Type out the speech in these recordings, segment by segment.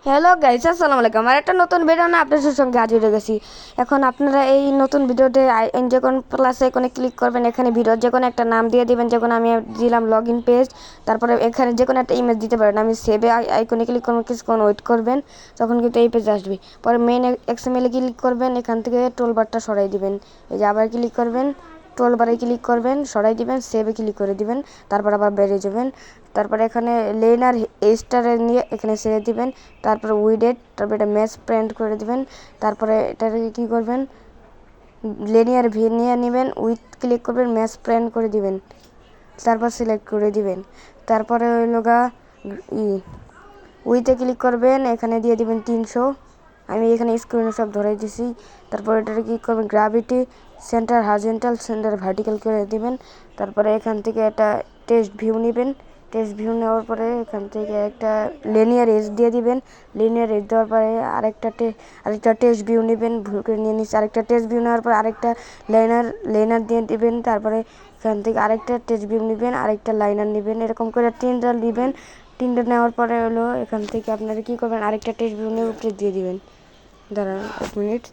Hello guys, আসসালামু আলাইকুম। আমার একটা নতুন ভিডিও না আপনাদের সঙ্গে হাজির হয়ে গেছি। এখন আপনারা এই নতুন ভিডিওতে যে কোনো প্লাস আইকনে ক্লিক করবেন। এখানে ভিডিওর যে কোনো একটা নাম দিয়ে দিবেন, যেমন আমি দিলাম লগ ইন পেজ। তারপরে এখানে যে কোনো একটা ইমেজ দিতে পারেন। আমি সেভে আইকনে ক্লিক করবেন, কিছুক্ষণ ওয়েট করবেন, তখন কিন্তু এই পেজ আসবে। পরে মেইন এক্সএমএল ক্লিক করবেন, এখান থেকে টোলবারটা সরাই দিবেন। এই যে আবার ক্লিক করবেন, টোলবারে ক্লিক করবেন, সরাই দিবেন, সেভে ক্লিক করে দিবেন, তারপর আবার বেরিয়ে যাবেন। তারপরে এখানে লেনার স্টারে নিয়ে এখানে ছেড়ে দিবেন, তারপরে উইডেট, তারপরে এটা ম্যাচ প্রিন্ট করে দিবেন। তারপরে এটাকে কী করবেন, লিনিয়ার ভি নিয়ে নেবেন, উইথ ক্লিক করবেন, ম্যাচ প্রিন্ট করে দিবেন, তারপর সিলেক্ট করে দিবেন। তারপরে হইল গা উইথে ক্লিক করবেন, এখানে দিয়ে দিবেন 300। আমি এখানে স্ক্রিনে সব ধরাই দিছি। তারপর এটাকে ক্লিক করবেন, gravity centre horizontal centre vertical করে দিবেন। তারপরে এখান থেকে একটা টেক্সট ভিউ নেবেন। টেক্সট ভিউ নেওয়ার পরে এখান থেকে একটা লিনিয়ার এজ দিয়ে দিবেন। লিনিয়ার এজ দেওয়ার পরে আরেকটা টেক্সট ভিউ নেবেন, ভুল করে নিয়ে নিচ্ছি। আরেকটা টেক্সট ভিউ নেওয়ার পর আরেকটা লাইনার দিয়ে দিবেন। তারপরে এখান থেকে আরেকটা টেক্সট ভিউ নেবেন, আরেকটা লাইনার নেবেন, এরকম করে 3টা নেবেন। 3টা নেওয়ার পরে হলো এখান থেকে আপনারা কী করবেন, আরেকটা টেক্সট ভিউ নিয়ে উপরে দিয়ে দিবেন। দাঁড়ান 1 মিনিট।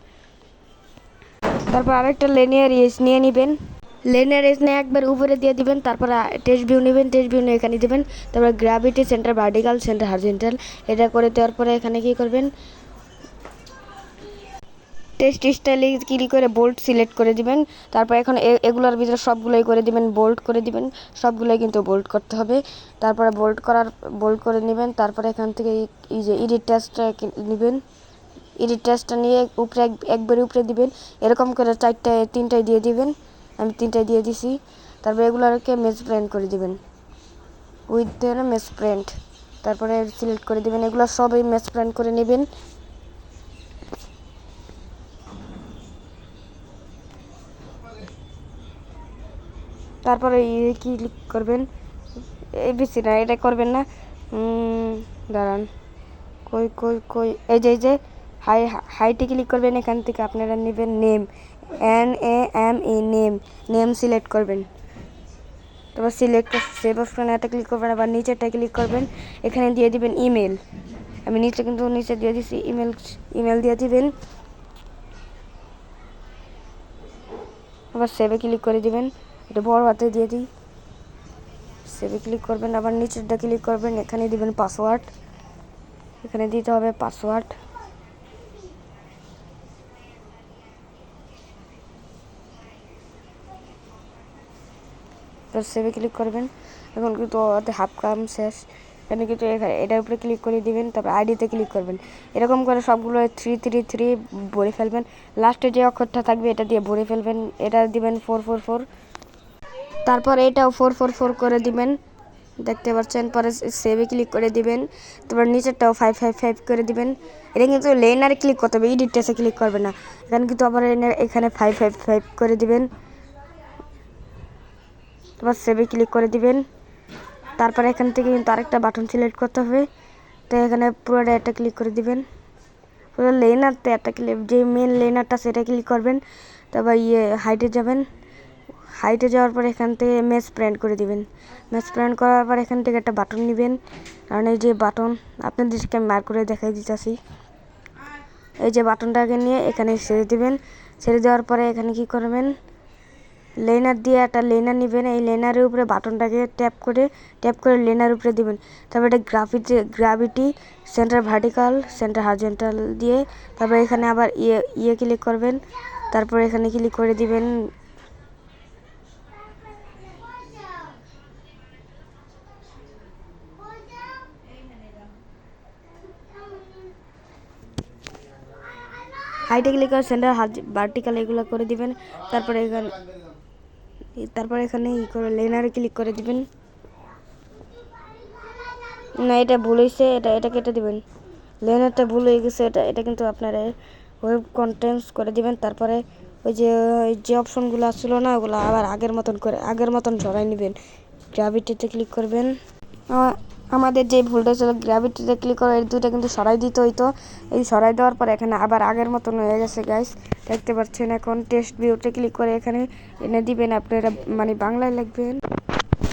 তারপর আরেকটা লিনিয়ার এজ নিয়ে নেবেন, লিনিয়ার এজ নিয়ে একবার উপরে দিয়ে দিবেন। তারপর টেক্সট ভিউ নেবেন, টেক্সট ভিউ নিয়ে এখানে দেবেন। তারপর gravity centre vertical centre horizontal এটা করে দেওয়ার পরে এখানে কী করবেন, টেক্সট স্টাইলে ক্লিক করে বোল্ড সিলেক্ট করে দিবেন। তারপর এখন এগুলোর ভিতরে সবগুলোই করে দিবেন, বোল্ড করে দিবেন, সবগুলোই কিন্তু বোল্ড করতে হবে। তারপরে বোল্ড করে নেবেন। তারপরে এখান থেকে এই যে এডিট টেক্সটটা নেবেন, এডিট টেক্সটটা নিয়ে উপরে একবারে উপরে দিবেন, এরকম করে 3টায় দিয়ে দিবেন। আমি 3টায় দিয়ে দিছি। তারপরে এগুলোকে মেস প্রিন্ট করে দিবেন, উইথ ধরে মেস প্রিন্ট, তারপরে সিলেক্ট করে দিবেন। এগুলো সবই মেস প্রিন্ট করে নেবেন। তারপরে ক্লিক করবেন, এবিসি না, এটা করবেন না, দাঁড়ান, কই এই যে হাইটে ক্লিক করবেন। এখান থেকে আপনারা নেবেন নেম, NAME, নেম সিলেক্ট করবেন। তারপর সিলেক্ট সেভ অপশনে এটা ক্লিক করবেন, আবার নিচেরটা ক্লিক করবেন, এখানে দিয়ে দিবেন ইমেল। আমি নিচে দিয়ে দিছি ইমেল দিয়ে দিবেন। আবার সেভে ক্লিক করে দিবেন, এটা বড় হাতে দিয়ে দিই, সেভে ক্লিক করবেন। আবার নিচেরটা ক্লিক করবেন, এখানে দিবেন পাসওয়ার্ড, এখানে দিতে হবে পাসওয়ার্ড। সেভে ক্লিক করবেন। এখন কিন্তু হাফ কাম শেষ, এখানে কিন্তু এটার উপরে ক্লিক করে দিবেন। তারপর আইডিতে ক্লিক করবেন, এরকম করে সবগুলো 333 ভরে ফেলবেন। লাস্টে যে অক্ষরটা থাকবে এটা দিয়ে ভরে ফেলবেন, এটা দিবেন 444। তারপর এটাও 444 করে দিবেন, দেখতে পাচ্ছেন। পরে সেভে ক্লিক করে দিবেন। তারপর নিচেরটাও 555 করে দিবেন। এটা কিন্তু লেনারে ক্লিক করতে হবে, এডিট টেক্সটে ক্লিক করবে না। এখানে কিন্তু আবার এখানে 555 করে দিবেন। তারপর সেভে ক্লিক করে দিবেন। তারপর এখান থেকে কিন্তু আরেকটা বাটন সিলেক্ট করতে হবে, তো এখানে পুরোটা একটা ক্লিক করে দিবেন। পুরো লেনারতে একটা ক্লিক, যে মেন লেনারটা সেটা ক্লিক করবেন। তারপর হাইটে যাবেন, হাইটে যাওয়ার পর এখান থেকে ম্যাচ প্রিন্ট করে দিবেন। ম্যাচ প্রিন্ট করার পর এখান থেকে একটা বাটন নেবেন, কারণ এই যে বাটন আপনাদেরকে আমি মার্ক করে দেখাই দিতেছি। এই যে বাটনটাকে নিয়ে এখানে ছেড়ে দিবেন। ছেড়ে দেওয়ার পরে এখানে কি করবেন, লেনার দিয়ে একটা লেনার নেবেন, এই লেনারের উপরে বাটনটাকে ট্যাপ করে লেনার উপরে দিবেন। তারপর এটা gravity centre vertical centre horizontal দিয়ে, তারপর এখানে আবার ক্লিক করবেন। তারপর এখানে ক্লিক করে দিবেন, হাইটে ক্লিক করে সেন্টার ভার্টিক্যাল এগুলো করে দিবেন। তারপরে এখানে করে লেনারে ক্লিক করে দিবেন। না, এটা ভুল হয়েছে, এটা কেটে দিবেন। লেনারটা ভুল হয়ে গেছে, এটা কিন্তু আপনারা ওয়েব কন্টেন্টস করে দিবেন। তারপরে ওই যে অপশনগুলো আসছিল না, ওগুলো আবার আগের মতন সরাই নেবেন। গ্র্যাভিটিতে ক্লিক করবেন। আমাদের যে ভুলটা ছিল, গ্র্যাভিটিতে ক্লিক করে এই দুটো কিন্তু সরাই দিতে হইতো। এই সরাই দেওয়ার পর এখানে আবার আগের মতন হয়ে গেছে গাইস, দেখতে পাচ্ছেন। এখন টেক্সট ভিউতে ক্লিক করে এখানে এনে দিবেন, আপনারা মানে বাংলায় লিখবেন।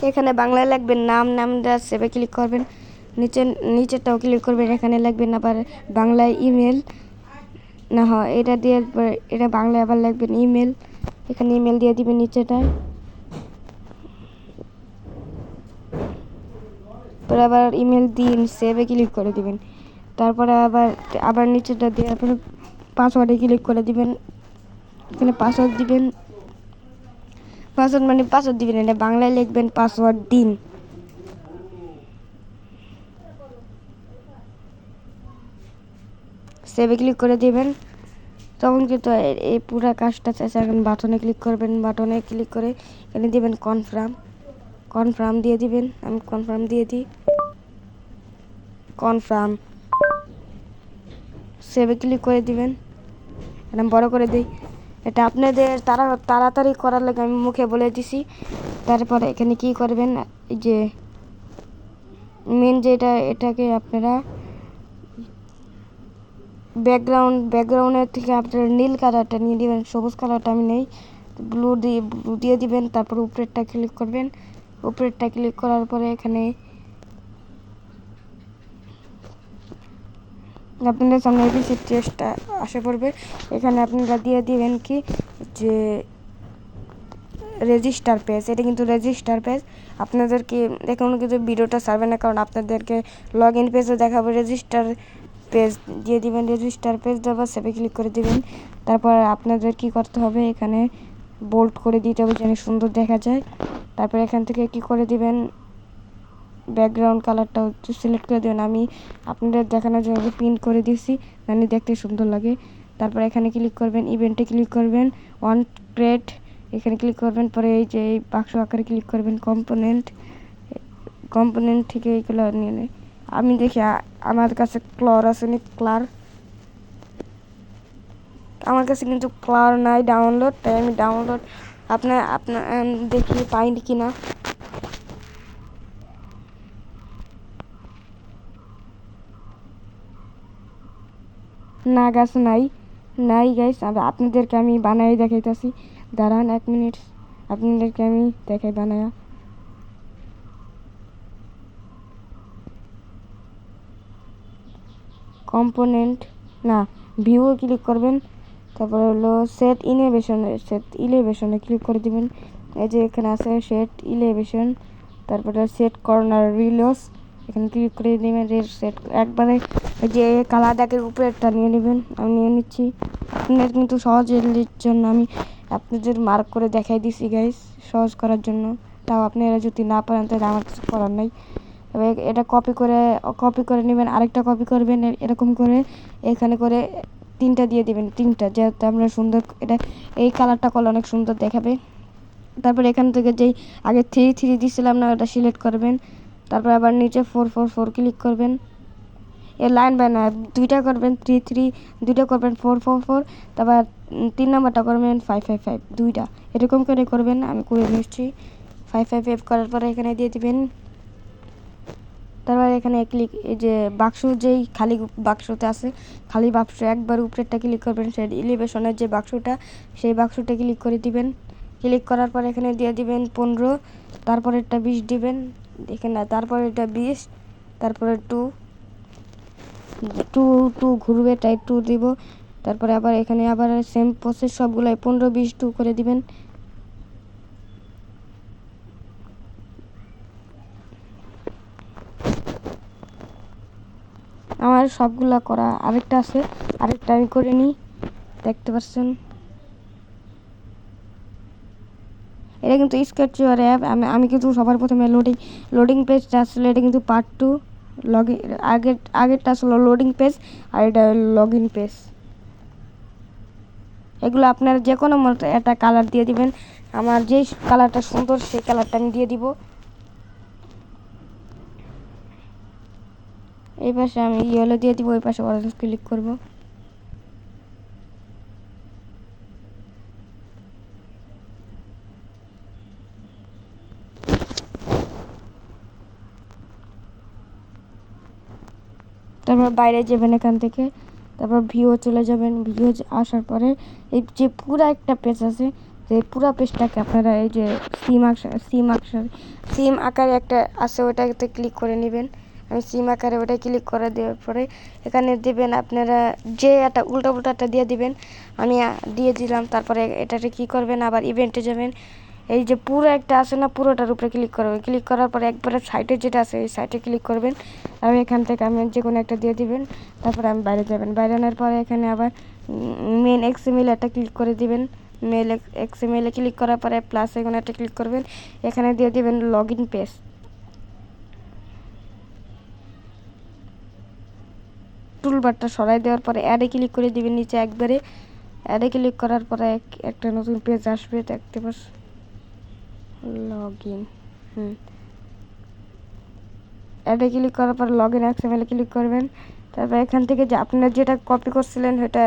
এখানে বাংলায় লিখবেন নামটা সেভে ক্লিক করবেন। নিচে নিচেরটাও ক্লিক করবেন, এখানে লিখবেন আবার বাংলায় ইমেল না হয় এটা দিয়ে এটা বাংলায় আবার লিখবেন ইমেল, এখানে ইমেল দিয়ে দিবেন নিচেটায়। পরে আবার ইমেল দিন সেভে ক্লিক করে দিবেন। তারপরে আবার নিচেটা দিয়ে আপনার পাসওয়ার্ডে ক্লিক করে দিবেন, এখানে পাসওয়ার্ড দিবেন। পাসওয়ার্ড মানে পাসওয়ার্ড দিবেন, এটা বাংলায় লিখবেন পাসওয়ার্ড দিন। সেভে ক্লিক করে দিবেন। তখন কিন্তু এই পুরো কাজটা শেষে এখন বাটনে ক্লিক করবেন, বাটনে ক্লিক করে এখানে দিবেন কনফার্ম দিয়ে দিবেন। আমি কনফার্ম দিয়ে দিই, কনফার্ম। সেভে ক্লিক করে দিবেন, এটা বড় করে দিই। এটা আপনাদের তাড়াতাড়ি করার লাগে আমি মুখে বলে দিছি। তারপরে এখানে কি করবেন, এই যে মেন যেটা এটাকে আপনারা ব্যাকগ্রাউন্ডের থেকে আপনারা নীল কালারটা নিয়ে দিবেন, সবুজ কালারটা আমি নেই, ব্লু দিয়ে দিবেন। তারপর উপরেরটা ক্লিক করবেন, উপরেরটা ক্লিক করার পরে এখানে আপনাদের সামনে এবিসি টেস্টটা আসে পড়বে। এখানে আপনারা দিয়ে দিবেন কি যে রেজিস্টার পেজ, এটা কিন্তু রেজিস্টার পেজ। আপনাদেরকে এখন কিন্তু ভিডিওটা ছাড়বে না, কারণ আপনাদেরকে লগ ইন পেজও দেখাবো। রেজিস্টার পেজ দিয়ে দিবেন, রেজিস্টার পেজ দেওয়ার সেভে ক্লিক করে দিবেন। তারপর আপনাদের কি করতে হবে, এখানে বোল্ড করে দিতে হবে যেন সুন্দর দেখা যায়। তারপর এখান থেকে কি করে দিবেন, ব্যাকগ্রাউন্ড কালারটা একটু সিলেক্ট করে দেবেন। আমি আপনাদের দেখানোর জন্য প্রিন্ট করে দিয়েছি, মানে দেখতে সুন্দর লাগে। তারপর এখানে ক্লিক করবেন, ইভেন্টে ক্লিক করবেন, অন ক্রিয়েট এখানে ক্লিক করবেন। পরে এই যে এই বাক্স আকারে ক্লিক করবেন, কম্পোনেন্ট থেকে এইগুলো নিয়ে নেয়। আমি দেখি আমার কাছে ক্লার আছে নি, আমার কাছে কিন্তু ক্লার নাই ডাউনলোড, তাই আমি ডাউনলোড আপনার দেখি পাইনি কিনা। না গাছ নাই গাইস, আপনাদেরকে আমি বানাই দেখাইতেছি, দাঁড়ান 1 মিনিট, আপনাদেরকে আমি দেখাই বানায়া। কম্পোনেন্ট না, ভিউ ক্লিক করবেন। তারপর হলো সেট ইলেভেশনে ক্লিক করে দিবেন। এই যে এখানে আছে সেট ইলেভেশন, তারপরে সেট কর্নার রিলস এখানে ক্লিক করে দিবেন। সেট একবারে যে কালার দাগের উপরেরটা নিয়ে নেবেন, আমি নিয়ে নিচ্ছি। আপনাদের কিন্তু সহজের জন্য আমি আপনাদের মার্ক করে দেখাই দিছি গাইস, সহজ করার জন্য। তাও আপনারা যদি না পারেন তাহলে আমার কিছু করার নাই। তবে এটা কপি করে নেবেন, আরেকটা কপি করবেন এরকম করে, এখানে করে 3টা দিয়ে দিবেন, 3টা, যাতে আমরা সুন্দর এটা এই কালারটা করলে অনেক সুন্দর দেখাবে। তারপর এখান থেকে যেই আগে 3 দিয়েছিলাম না, ওটা সিলেক্ট করবেন। তারপর আবার নিচে 4 ক্লিক করবেন। এর লাইন বাই না 2টা করবেন, 3 2টা করবেন, 4 তারপর 3 নাম্বারটা করবেন 5 2টা, এরকম করে করবেন। আমি করে নিচ্ছি 5 করার পরে এখানে দিয়ে দিবেন। তারপর এখানে ক্লিক, এই যে বাক্স যেই খালি বাক্সতে আছে, খালি বাক্স একবার উপরেরটা ক্লিক করবেন, সেই ইলিভেশনের যে বাক্সটা, সেই বাক্সটা ক্লিক করে দিবেন। ক্লিক করার পর এখানে দিয়ে দিবেন 15, তারপর এটা 20 দিবেন, দেখেন না, তারপর এটা 20, তারপরে 2 ঘুরবে তাই 2 দিব। তারপরে আবার এখানে আবার সেম প্রসেস সবগুলাই 15 20 2 করে দিবেন। আমার সবগুলা করা, আরেকটা আছে, আরেকটা আমি করে নিই, দেখতে পাচ্ছেন। এটা কিন্তু স্কেচুয়ার অ্যাপ। আমি কিন্তু সবার প্রথমে লোডিং পেজটা আসলে এটা কিন্তু পার্ট 2, আগেরটা আসলে লোডিং পেজ, আর এটা লগ ইন পেজ। এগুলো আপনারা যে কোনো মতো একটা কালার দিয়ে দিবেন। আমার যেই কালারটা সুন্দর সেই কালারটা আমি দিয়ে দিব। এই পাশে আমি ইয়েলো দিয়ে দিব, ওই পাশে অরেঞ্জ ক্লিক করব। তারপর বাইরে যাবেন এখান থেকে, তারপর ভিউ চলে যাবেন। ভিউ আসার পরে এই যে পুরো একটা পেজ আছে, যে পুরো পেজটাকে আপনারা এই যে সিম আকারে একটা আছে, ওটাতে ক্লিক করে নেবেন। আমি সিম আকারে ওটা ক্লিক করে দেওয়ার পরে এখানে দেবেন আপনারা যে একটা উল্টাটা দিয়ে দিবেন। আমি দিয়ে দিলাম। তারপরে এটাতে কী করবেন, আবার ইভেন্টে যাবেন। এই যে পুরো একটা আছে না, পুরোটার উপরে ক্লিক করবেন। ক্লিক করার পরে একবারে সাইডে যেটা আছে এই সাইডে ক্লিক করবেন। আর এখান থেকে আমি যে কোনো একটা দিয়ে দিবেন। তারপরে আমি বাইরে যাবেন। বাইরে আনার পরে এখানে আবার মেন এক্সএমএল একটা ক্লিক করে দিবেন। মেল এক্সএমএলে ক্লিক করার পরে প্লাস এখানে একটা ক্লিক করবেন। এখানে দিয়ে দিবেন লগ ইন পেজ। টুলবারটা সরাই দেওয়ার পরে অ্যাডে ক্লিক করে দিবেন নিচে একবারে। অ্যাডে ক্লিক করার পরে একটা নতুন পেজ আসবে, দেখতে পাচ্ছেন লগ ইন। অ্যাডে ক্লিক করার পর লগ ইন এক্সএমএলে ক্লিক করবেন। তারপর এখান থেকে যে আপনারা যেটা কপি করছিলেন সেটা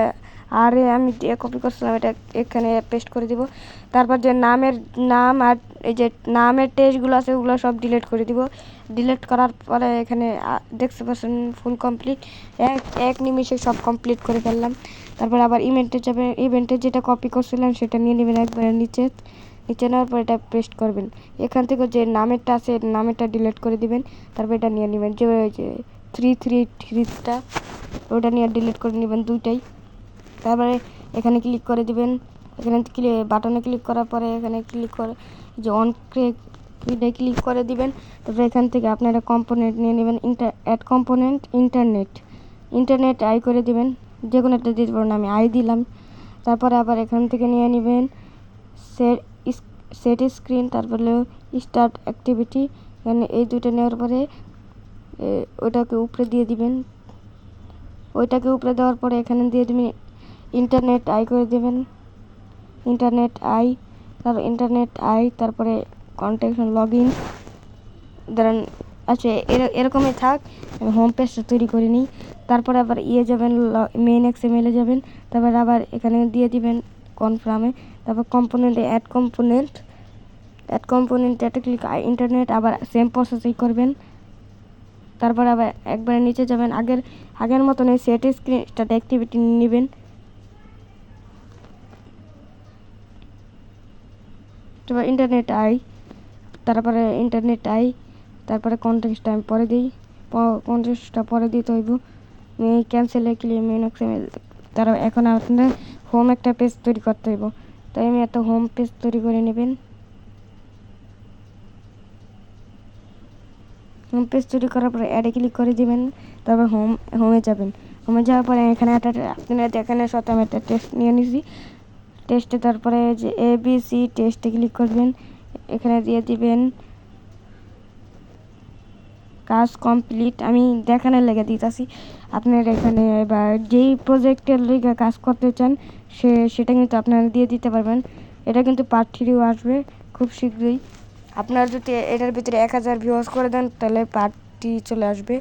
আমি যে কপি করছিলাম এটা এখানে পেস্ট করে দিব। তারপর যে নাম আর এই যে নামের টেক্সটগুলো আছে ওগুলো সব ডিলিট করে দিব। ডিলিট করার পরে এখানে দেখতে পাচ্ছেন ফুল কমপ্লিট। এক নিমিষে সব কমপ্লিট করে ফেললাম। তারপর আবার ইভেন্টে যাবেন। ইভেন্টে যেটা কপি করছিলেন সেটা নিয়ে নেবেন একবারে নিচে নেওয়ার পর এটা পেস্ট করবেন। এখান থেকে যে নামেরটা আছে নামেরটা ডিলিট করে দিবেন। তারপর এটা নিয়ে নেবেন যে 333টা ওটা নিয়ে ডিলিট করে নেবেন দুইটাই। তারপরে এখানে ক্লিক করে দিবেন। এখানে বাটনে ক্লিক করার পরে এখানে ক্লিক করে যে অন ক্লিক করে দিবেন। তারপরে এখান থেকে আপনারা কম্পোনেন্ট নিয়ে নেবেন। অ্যাড কম্পোনেন্ট ইন্টারনেট আই করে দিবেন। যে কোনো একটা দিতে পারেন, আমি আই দিলাম। তারপরে আবার এখান থেকে নিয়ে নেবেন সেট স্ক্রিন, তারপরে স্টার্ট অ্যাক্টিভিটি। এখানে এই দুইটা নেওয়ার পরে ওইটাকে উপরে দিয়ে দিবেন। ওইটাকে উপরে দেওয়ার পরে এখানে দিয়ে দিবেন ইন্টারনেট আই করে দেবেন। ইন্টারনেট আই তারপরে কন্ট্যাক্ট লগ ইন ধরেন। আচ্ছা এরকমই থাক, আমি হোম পেজটা তৈরি করে নিই। তারপরে আবার যাবেন মেইন এক্সএমএলে যাবেন। তারপর আবার এখানে দিয়ে দিবেন কনফার্মে। তারপর কম্পোনেন্টে অ্যাড কম্পোনেন্ট একটা ক্লিক ইন্টারনেট আবার সেম প্রসেসই করবেন। তারপর আবার একবারে নিচে যাবেন। আগের মতন এই সেট স্ক্রিন স্টার্ট অ্যাক্টিভিটি নেবেন। তারপর ইন্টারনেট আই তারপরে কন্টেক্সটটা আমি পরে দিই। কন্টেক্সটটা পরে দিতে হইব। ক্যান্সেলে ক্লিক মেন এক্সএমএল। তারা এখন আপনার হোম একটা পেজ তৈরি করতে হইব। তাই আমি একটা হোম পেজ তৈরি করে নেবেন। হোম পেজ তৈরি করার পরে অ্যাডে ক্লিক করে দিবেন। তারপর হোমে যাবেন। হোমে যাওয়ার পরে এখানে এখানে সাথে আমি একটা টেস্ট নিয়ে নিছি। টেস্টে তারপরে যে ABC টেস্টে ক্লিক করবেন। এখানে দিয়ে দিবেন কাজ কমপ্লিট। আমি দেখানোর লেগে দিতেছি। আপনার এখানে এবার যেই প্রজেক্টের লেগে কাজ করতে চান সেটা কিন্তু আপনারা দিয়ে দিতে পারবেন। এটা কিন্তু পার্ট 3 আসবে খুব শীঘ্রই। আপনার যদি এটার ভিতরে 1000 ভিউজ করে দেন তাহলে পার্ট 2 চলে আসবে।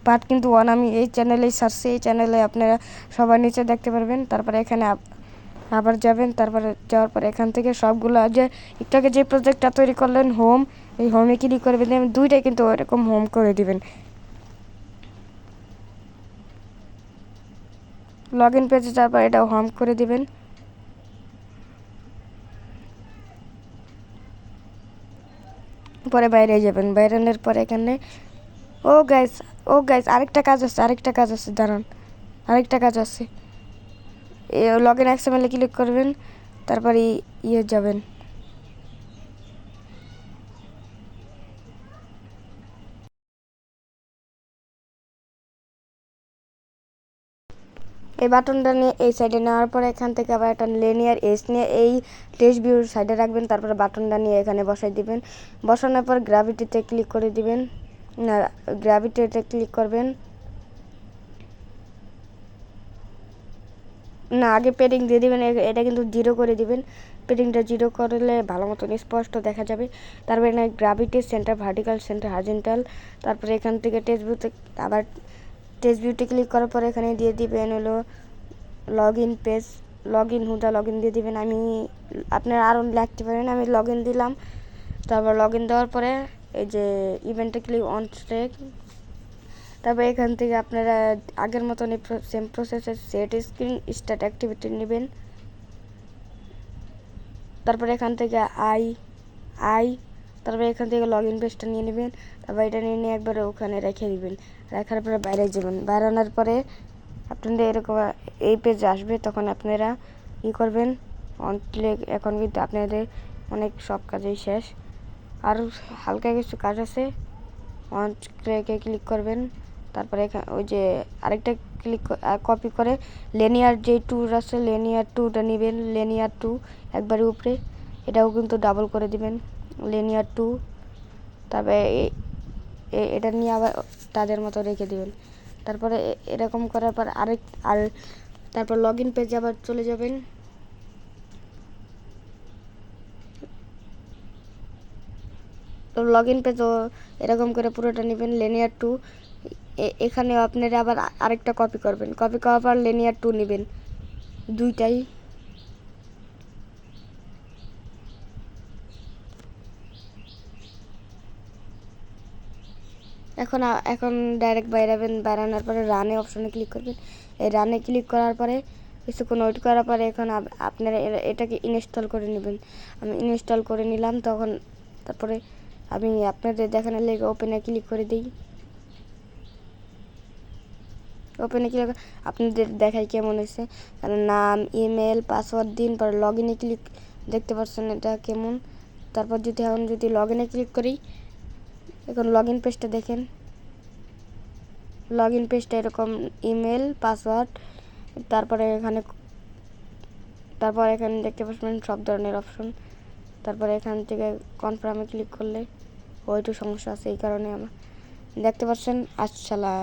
পার্ট কিন্তু 1 আমি এই চ্যানেলেই ছাড়ছি। এই চ্যানেলে আপনারা সবার নিচে দেখতে পারবেন। তারপরে এখানে আবার যাবেন। তারপরে যাওয়ার পর এখান থেকে সবগুলো যে একটু আগে যে প্রজেক্টটা তৈরি করলেন হোম, এই হোমে ক্লিক করবেন। দুইটাই কিন্তু এরকম হোম করে দিবেন। লগ ইন পেজে যাওয়ার পর এটা হোম করে দিবেন। পরে বাইরে যাবেন। বাইরের পরে এখানে গাইস আরেকটা কাজ আছে দাঁড়ান। আরেকটা কাজ আছে। লগ ইন এক্সএমএলে ক্লিক করবেন। তারপরে যাবেন। এই বাটনটা নিয়ে এই সাইডে নেওয়ার পরে এখান থেকে আবার একটা লিনিয়ার এজ নিয়ে এই টেক্সট ভিউর সাইডে রাখবেন। তারপরে বাটনটা নিয়ে এখানে বসাই দিবেন। বসানোর পর গ্র্যাভিটিতে ক্লিক করে দিবেন। না, গ্র্যাভিটিতে ক্লিক করবেন না, আগে পেডিং দিয়ে দিবেন। এটা কিন্তু 0 করে দিবেন। পেডিংটা 0 করলে ভালো মতন স্পষ্ট দেখা যাবে। তারপরে এখানে gravity centre, vertical centre, horizontal. তারপরে এখান থেকে টেক্সট ভিউতে ক্লিক করার পরে এখানে দিয়ে দিবেন হলো log in page, log in দিয়ে দিবেন। আপনারা আরও লিখতে পারেন। আমি লগ ইন দিলাম। তারপর লগ ইন দেওয়ার পরে এই যে ইভেন্টে ক্লিক অন ট্রেক। তারপর এখান থেকে আপনারা আগের মতন সেম প্রসেসে সেট স্ক্রিন স্টার্ট অ্যাক্টিভিটি নেবেন। তারপরে এখান থেকে তারপরে এখান থেকে লগ ইন পেজটা নিয়ে নেবেন। তারপর এটা নিয়ে একবারে ওখানে রেখে দিবেন। রাখার পরে বাইরে যাবেন। বাইরে আনার পরে আপনাদের এরকম এই পেজ আসবে। তখন আপনারা কী করবেন, এখন কিন্তু আপনাদের অনেক সব কাজই শেষ। আর হালকা কিছু কাজ আছে। অন ক্লিকে ক্লিক করবেন। তারপরে ওই যে আরেকটা ক্লিক কপি করে লিনিয়ার যে ট্যুর আছে লিনিয়ার ট্যুরটা নেবেন। লিনিয়ার ট্যুর একবারে উপরে, এটাও কিন্তু ডাবল করে দিবেন লিনিয়ার ট্যুর। তারপরে এটা নিয়ে আবার তাদের মতো রেখে দিবেন। তারপরে এরকম করার পর তারপর লগ ইন পেজে আবার চলে যাবেন। তো লগ ইন পেজও এরকম করে পুরোটা নেবেন লিনিয়ার টু। এখানে আপনারা আবার আরেকটা কপি করবেন। কপি করার পর লিনিয়ার টু নেবেন, দুইটাই। এখন ডাইরেক্ট বাইরাবেন। বাইরানোর পরে রানে অপশনে ক্লিক করবেন। এই রানে ক্লিক করার পরে কিছুক্ষণ ওয়েট করার পরে এখন আপনারা এটাকে ইনস্টল করে নেবেন। আমি ইনস্টল করে নিলাম। তারপরে আমি আপনাদের দেখানোর লেগে ওপেনে ক্লিক করে দিই। ওপেনে ক্লিক আপনাদের দেখাই কেমন হয়েছে। কারণ নাম, ইমেল, পাসওয়ার্ড দিন, পরে লগ ইনে ক্লিক, দেখতে পাচ্ছেন এটা কেমন। তারপর যদি লগ ইনে ক্লিক করি, এখন লগ ইন পেজটা দেখেন। লগ ইন পেজটা এরকম ইমেল, পাসওয়ার্ড, তারপরে এখানে দেখতে পাচ্ছেন সব ধরনের অপশন। তারপরে এখান থেকে কনফার্মে ক্লিক করলে একটু সমস্যা আছে, এই কারণে আমার দেখতে পাচ্ছেন। আসসালাম।